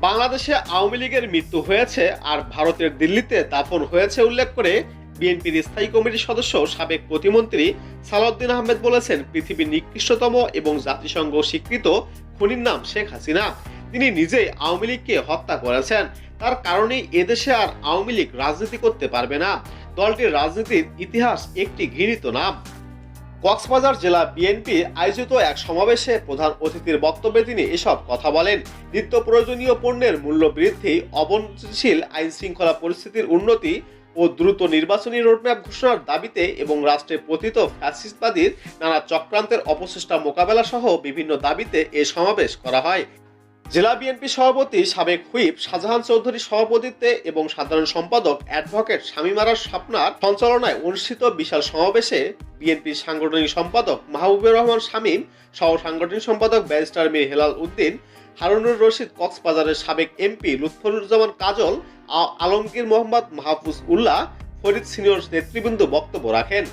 বাংলাদেশে আওয়ামী লীগের মৃত্যু হয়েছে আর ভারতের দিল্লিতে দাফন হয়েছে উল্লেখ করে বিএনপির স্থায়ী কমিটির সদস্য সাবেক প্রতিমন্ত্রী সালাউদ্দিন আহমেদ বলেছেন, পৃথিবীর নিকৃষ্টতম এবং জাতিসংঘ স্বীকৃত খুনির নাম শেখ হাসিনা। তিনি নিজেই আওয়ামী লীগকে হত্যা করেছেন। তার কারণেই এদেশে আর আওয়ামী লীগ রাজনীতি করতে পারবে না। দলটির রাজনীতির ইতিহাস একটি ঘৃণিত নাম। কক্সবাজার জেলা বিএনপি আয়োজিত এক সমাবেশে প্রধান অতিথির বক্তব্যে তিনি এসব কথা বলেন। নিত্য প্রয়োজনীয় পণ্যের মূল্য বৃদ্ধি, অবনতিশীল আইন শৃঙ্খলা পরিস্থিতির উন্নতি ও দ্রুত নির্বাচনী রোডম্যাপ ঘোষণার দাবিতে এবং রাষ্ট্রে পতিত ফ্যাসিস্টবাদীর নানা চক্রান্তের অপচেষ্টা মোকাবেলা সহ বিভিন্ন দাবিতে এ সমাবেশ করা হয়। জেলা বিএনপি সভাপতি সাবেক হুইপ শাহজাহান চৌধুরীর সভাপতিত্বে এবং সাধারণ সম্পাদক অ্যাডভোকেট শামীমারা স্বপ্নার সঞ্চালনায় অনুষ্ঠিত বিশাল সমাবেশে বিএনপির সাংগঠনিক সম্পাদক মাহবুবুর রহমান শামীম, সহ সাংগঠনিক সম্পাদক ব্যারিস্টার মীর হেলাল উদ্দিন, হারুনুর রশিদ, কক্সবাজারের সাবেক এমপি লুৎফুজ্জামান কাজল, আলমগীর মোহাম্মদ মাহফুজ উল্লাহ, ফরিদ সিনিয়র নেতৃবৃন্দ বক্তব্য রাখেন।